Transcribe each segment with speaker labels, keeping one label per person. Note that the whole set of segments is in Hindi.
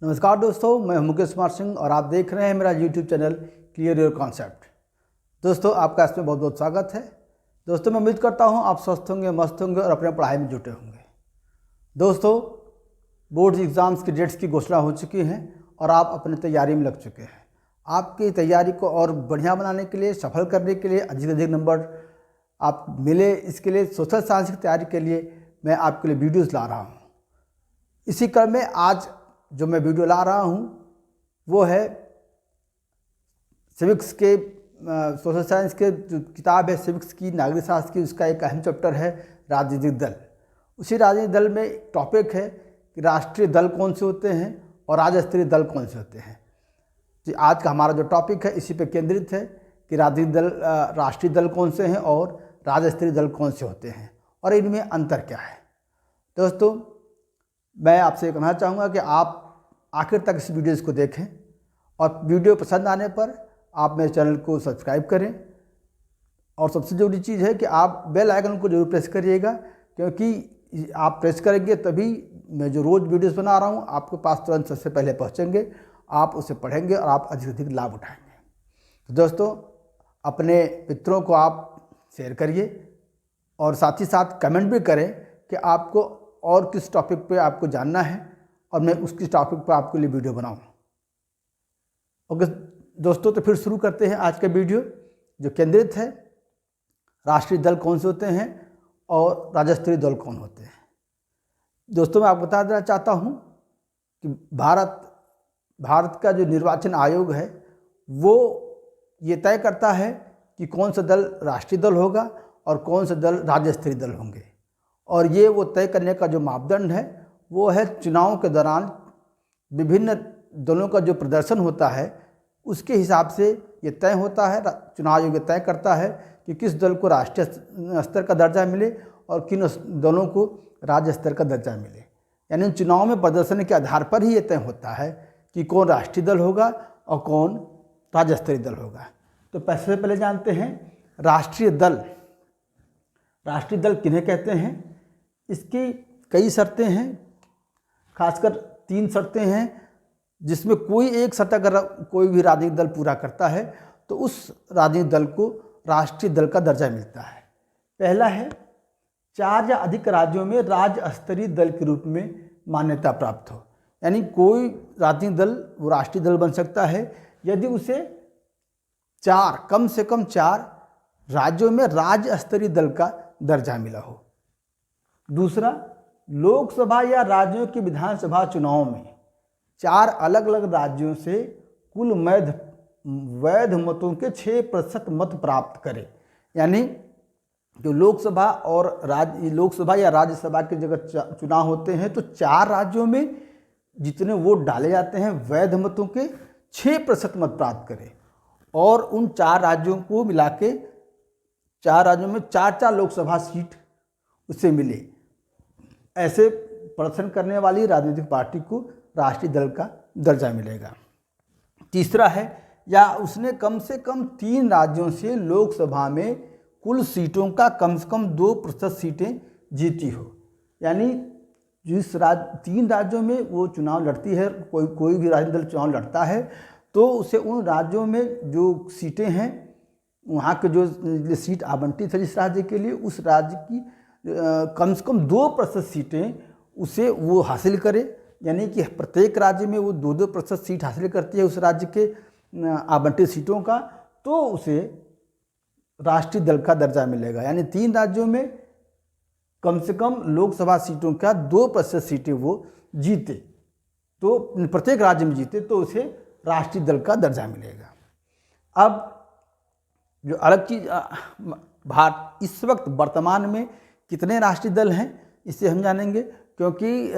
Speaker 1: नमस्कार दोस्तों, मैं हूं मुकेश कुमार सिंह और आप देख रहे हैं मेरा YouTube channel clear your concept. दोस्तों, आपका इसमें बहुत बहुत स्वागत है। दोस्तों, मैं उम्मीद करता हूं आप स्वस्थ होंगे, मस्त होंगे और अपने पढ़ाई में जुटे होंगे। दोस्तों, बोर्ड एग्ज़ाम्स की डेट्स की घोषणा हो चुकी हैं और आप अपनी तैयारी में लग चुके हैं। आपकी तैयारी को और बढ़िया बनाने के लिए, सफल करने के लिए, अधिक से अधिक नंबर आप मिले, इसके लिए सोशल साइंस की तैयारी के लिए मैं आपके लिए वीडियोज़ ला रहा हूँ। इसी क्रम में आज जो मैं वीडियो ला रहा हूँ वो है सिविक्स के सोशल साइंस के जो किताब है सिविक्स की, नागरिक शास्त्र की, उसका एक अहम चैप्टर है राजनीतिक दल। उसी राजनीतिक दल में एक टॉपिक है कि राष्ट्रीय दल कौन से होते हैं और राज्य स्तरीय दल कौन से होते हैं। जी, आज का हमारा जो टॉपिक है इसी पे केंद्रित है कि राजनीतिक दल, राष्ट्रीय दल कौन से हैं और राज्य स्तरीय दल कौन से होते हैं और इनमें अंतर क्या है। दोस्तों, मैं आपसे कहना चाहूँगा कि आप आखिर तक इस वीडियोज़ को देखें और वीडियो पसंद आने पर आप मेरे चैनल को सब्सक्राइब करें और सबसे ज़रूरी चीज़ है कि आप बेल आइकन को जरूर प्रेस करिएगा, क्योंकि आप प्रेस करेंगे तभी मैं जो रोज़ वीडियोज़ बना रहा हूँ आपके पास तुरंत सबसे पहले पहुँचेंगे, आप उसे पढ़ेंगे और आप अधिक से अधिक लाभ उठाएंगे। तो दोस्तों, अपने मित्रों को आप शेयर करिए और साथ ही साथ कमेंट भी करें कि आपको और किस टॉपिक पे आपको जानना है और मैं उसकी टॉपिक पर आपके लिए वीडियो बनाऊँ। ओके दोस्तों, तो फिर शुरू करते हैं आज का वीडियो जो केंद्रित है राष्ट्रीय दल कौन से होते हैं और राज्य स्तरीय दल कौन होते हैं। दोस्तों, मैं आपको बता देना चाहता हूँ कि भारत का जो निर्वाचन आयोग है वो ये तय करता है कि कौन सा दल राष्ट्रीय दल होगा और कौन सा दल राज्य स्तरीय दल होंगे, और ये वो तय करने का जो मापदंड है वो है चुनाव के दौरान विभिन्न दलों का जो प्रदर्शन होता है उसके हिसाब से ये तय होता है। चुनाव आयोग तय करता है कि किस दल को राष्ट्रीय स्तर का दर्जा मिले और किन दलों को राज्य स्तर का दर्जा मिले। यानी चुनाव में प्रदर्शन के आधार पर ही ये तय होता है कि कौन राष्ट्रीय दल होगा और कौन राज्य स्तरीय दल होगा। तो सबसे पहले जानते हैं राष्ट्रीय दल। राष्ट्रीय दल किन्हें कहते हैं, इसकी कई शर्तें हैं, खासकर 3 शर्तें हैं, जिसमें कोई एक शर्त अगर कोई भी राजनीतिक दल पूरा करता है तो उस राजनीतिक दल को राष्ट्रीय दल का दर्जा मिलता है। पहला है 4 या अधिक राज्यों में राज्य स्तरीय दल के रूप में मान्यता प्राप्त हो। यानी कोई राजनीतिक दल वो राष्ट्रीय दल बन सकता है यदि उसे कम से कम 4 राज्यों में राज्य स्तरीय दल का दर्जा मिला हो। दूसरा, लोकसभा या राज्यों के विधानसभा चुनाव में 4 अलग अलग राज्यों से कुल वैध मतों के 6% मत प्राप्त करे। यानी जो लोकसभा या राज्यसभा के जगह चुनाव होते हैं तो 4 राज्यों में जितने वोट डाले जाते हैं वैध मतों के 6% मत प्राप्त करे और उन 4 राज्यों को मिला के 4 राज्यों में 4 लोकसभा सीट उससे मिले। ऐसे प्रदर्शन करने वाली राजनीतिक पार्टी को राष्ट्रीय दल का दर्जा मिलेगा। तीसरा है या उसने कम से कम 3 राज्यों से लोकसभा में कुल सीटों का कम से कम 2% सीटें जीती हो। यानी जिस 3 राज्यों में वो चुनाव लड़ती है, कोई भी राजनीतिक दल चुनाव लड़ता है तो उसे उन राज्यों में जो सीटें हैं, वहाँ के जो सीट आवंटित है जिस राज्य के लिए, उस राज्य की कम से कम 2% सीटें उसे वो हासिल करे। यानी कि प्रत्येक राज्य में वो 2% सीट हासिल करती है उस राज्य के आवंटित सीटों का, तो उसे राष्ट्रीय दल का दर्जा मिलेगा। यानी 3 राज्यों में कम से कम लोकसभा सीटों का 2% सीटें वो जीते, तो प्रत्येक राज्य में जीते तो उसे राष्ट्रीय दल का दर्जा मिलेगा। अब जो अलग चीज़, इस वक्त वर्तमान में कितने राष्ट्रीय दल हैं इसे हम जानेंगे, क्योंकि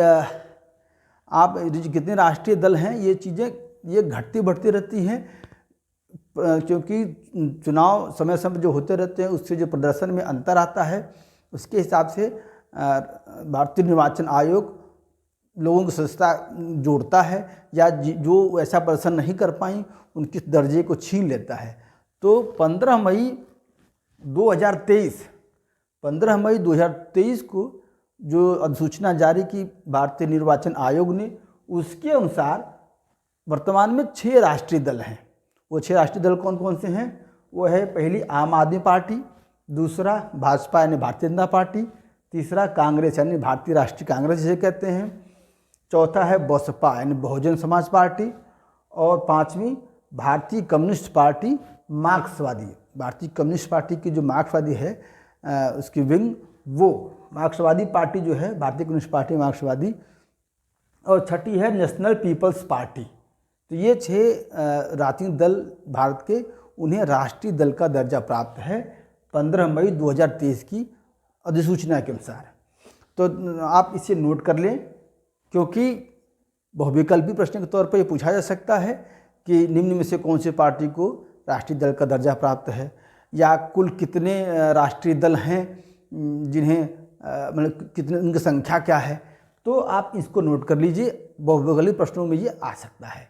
Speaker 1: आप कितने राष्ट्रीय दल हैं ये चीज़ें ये घटती बढ़ती रहती हैं, क्योंकि चुनाव समय समय जो होते रहते हैं उससे जो प्रदर्शन में अंतर आता है उसके हिसाब से भारतीय निर्वाचन आयोग लोगों की सदस्यता जोड़ता है या जो ऐसा प्रदर्शन नहीं कर पाई उनके दर्जे को छीन लेता है। तो 15 मई 2023 को जो अधिसूचना जारी की भारतीय निर्वाचन आयोग ने, उसके अनुसार वर्तमान में 6 राष्ट्रीय दल हैं। वो 6 राष्ट्रीय दल कौन कौन से हैं? वो है पहली आम आदमी पार्टी, दूसरा भाजपा यानी भारतीय जनता पार्टी, तीसरा कांग्रेस यानी भारतीय राष्ट्रीय कांग्रेस जिसे कहते हैं, चौथा है बसपा यानी बहुजन समाज पार्टी, और पांचवी भारतीय कम्युनिस्ट पार्टी मार्क्सवादी। भारतीय कम्युनिस्ट पार्टी की जो मार्क्सवादी है उसकी विंग, वो मार्क्सवादी पार्टी जो है भारतीय कम्युनिस्ट पार्टी मार्क्सवादी, और छठी है नेशनल पीपल्स पार्टी। तो ये 6 राजनीतिक दल भारत के, उन्हें राष्ट्रीय दल का दर्जा प्राप्त है 15 मई 2023 की अधिसूचना के अनुसार। तो आप इसे नोट कर लें, क्योंकि बहुविकल्पी प्रश्न के तौर पर यह पूछा जा सकता है कि निम्न में से कौन सी पार्टी को राष्ट्रीय दल का दर्जा प्राप्त है, या कुल कितने राष्ट्रीय दल हैं जिन्हें मतलब कितने, उनकी संख्या क्या है। तो आप इसको नोट कर लीजिए, बहुविकल्पी प्रश्नों में ये आ सकता है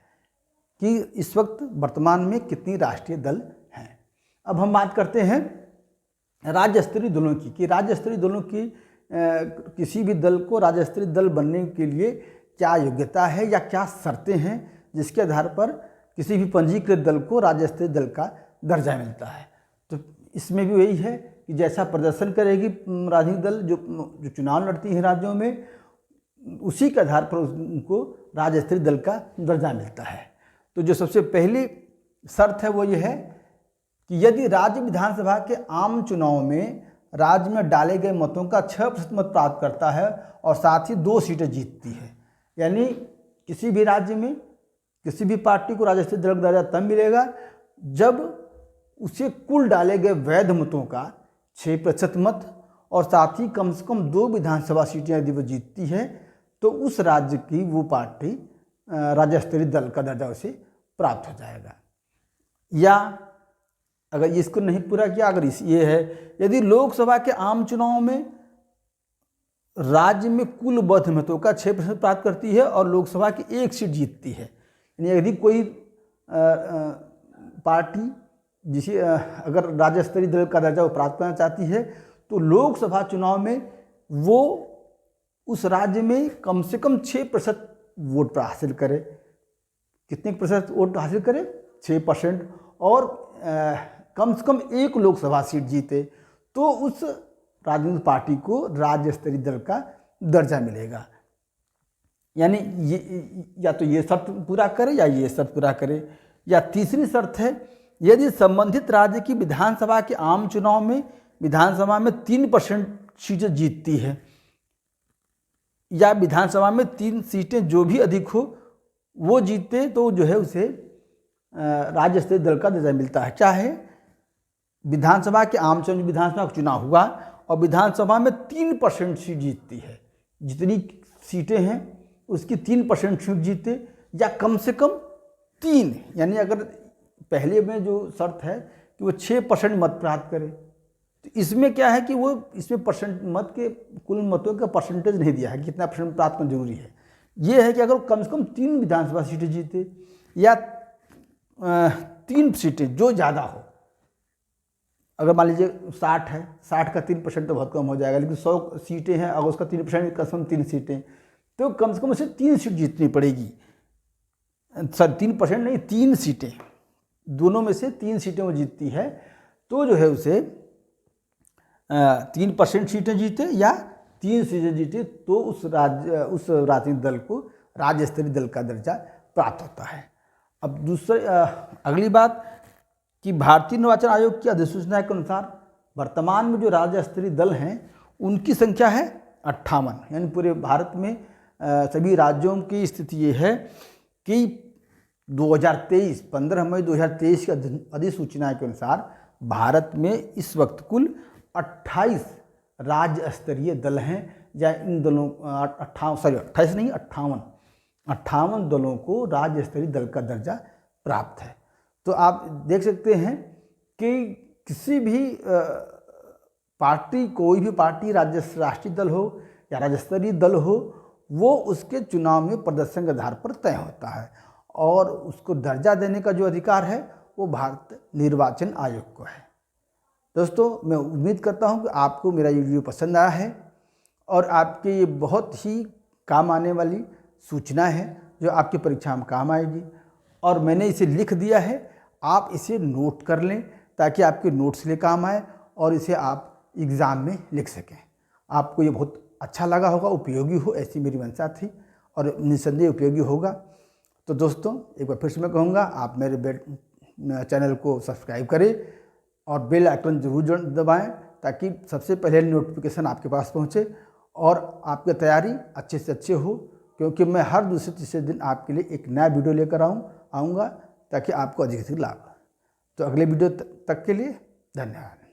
Speaker 1: कि इस वक्त वर्तमान में कितनी राष्ट्रीय दल हैं। अब हम बात करते हैं राज्य स्तरीय दलों की, कि राज्य स्तरीय दलों की किसी भी दल को राज्य स्तरीय दल बनने के लिए क्या योग्यता है या क्या शर्तें हैं जिसके आधार पर किसी भी पंजीकृत दल को राज्य स्तरीय दल का दर्जा मिलता है। तो इसमें भी वही है कि जैसा प्रदर्शन करेगी राजनीतिक दल जो चुनाव लड़ती हैं राज्यों में, उसी के आधार पर उनको राज्य स्तरीय दल का दर्जा मिलता है। तो जो सबसे पहली शर्त है वो ये है कि यदि राज्य विधानसभा के आम चुनाव में राज्य में डाले गए मतों का 6% मत प्राप्त करता है और साथ ही 2 सीटें जीतती है, यानी किसी भी राज्य में किसी भी पार्टी को राज्य स्तरीय दल का दर्जा तब मिलेगा जब उसे कुल डाले गए वैध मतों का 6% मत और साथ ही कम से कम 2 विधानसभा सीटें यदि वो जीतती है तो उस राज्य की वो पार्टी राज्य स्तरीय दल का दर्जा उसे प्राप्त हो जाएगा। या अगर इसको नहीं पूरा किया, अगर ये है यदि लोकसभा के आम चुनाव में राज्य में कुल बद्ध मतों का 6% प्राप्त करती है और लोकसभा की 1 सीट जीतती है, यानी यदि कोई पार्टी जिसे अगर राज्य स्तरीय दल का दर्जा वो प्राप्त करना चाहती है तो लोकसभा चुनाव में वो उस राज्य में कम से कम 6% वोट हासिल करे। कितने प्रतिशत वोट हासिल करे? 6%। और कम से कम 1 लोकसभा सीट जीते तो उस राजनीतिक पार्टी को राज्य स्तरीय दल का दर्जा मिलेगा। यानी ये या तो ये शर्त पूरा करे या ये शर्त पूरा करे। या तीसरी शर्त है यदि संबंधित राज्य की विधानसभा के आम चुनाव में विधानसभा में 3% सीटें जीतती है या विधानसभा में 3 सीटें जो भी अधिक हो वो जीते तो जो है उसे राज्य स्तरीय दल का दर्जा मिलता है। चाहे विधानसभा के आम चुनाव विधानसभा का चुनाव हुआ और विधानसभा में 3% सीट जीतती है, जितनी सीटें हैं उसकी 3% सीट जीते या कम से कम 3, यानी अगर पहले में जो शर्त है कि वो 6% मत प्राप्त करे तो इसमें क्या है कि वो इसमें परसेंट मत के कुल मतों का परसेंटेज नहीं दिया है कि कितना % प्राप्त करना जरूरी है। ये है कि अगर कम से कम 3 विधानसभा सीटें जीते या 3 सीटें जो ज़्यादा हो, अगर मान लीजिए 60 है, 60 का 3% तो बहुत कम हो जाएगा, लेकिन 100 सीटें हैं अगर उसका 3% कम से कम 3 सीटें तो कम से कम उसे 3 सीट जीतनी पड़ेगी। सर 3% नहीं 3 सीटें, दोनों में से 3 सीटें वो जीतती है तो जो है उसे 3% सीटें जीते या 3 सीटें जीते तो उस राजनीतिक दल को राज्य स्तरीय दल का दर्जा प्राप्त होता है। अब अगली बात कि भारतीय निर्वाचन आयोग की अधिसूचना के अनुसार वर्तमान में जो राज्य स्तरीय दल हैं उनकी संख्या है 58, यानी पूरे भारत में सभी राज्यों की स्थिति ये है कि 2023 15 मई 2023 की अधिसूचना के अनुसार भारत में इस वक्त कुल 28 राज्य स्तरीय दल हैं, या इन दलों 58 दलों को राज्य स्तरीय दल का दर्जा प्राप्त है। तो आप देख सकते हैं कि किसी भी पार्टी, कोई भी पार्टी राष्ट्रीय दल हो या राज्य स्तरीय दल हो, वो उसके चुनाव में प्रदर्शन के आधार पर तय होता है और उसको दर्जा देने का जो अधिकार है वो भारत निर्वाचन आयोग को है। दोस्तों, मैं उम्मीद करता हूं कि आपको मेरा ये वीडियो पसंद आया है और आपके ये बहुत ही काम आने वाली सूचना है जो आपकी परीक्षा में काम आएगी। और मैंने इसे लिख दिया है, आप इसे नोट कर लें ताकि आपके नोट्स के लिए काम आए और इसे आप एग्ज़ाम में लिख सकें। आपको ये बहुत अच्छा लगा होगा, उपयोगी हो, ऐसी मेरी मंशा थी और निस्संदेह उपयोगी होगा। तो दोस्तों एक बार फिर से मैं कहूँगा, आप मेरे चैनल को सब्सक्राइब करें और बेल आइकन जरूर दबाएं ताकि सबसे पहले नोटिफिकेशन आपके पास पहुँचे और आपकी तैयारी अच्छे से अच्छे हो, क्योंकि मैं हर दूसरे तीसरे दिन आपके लिए एक नया वीडियो लेकर आऊँगा ताकि आपको अधिक से अधिक लाभ। तो अगले वीडियो तक के लिए धन्यवाद।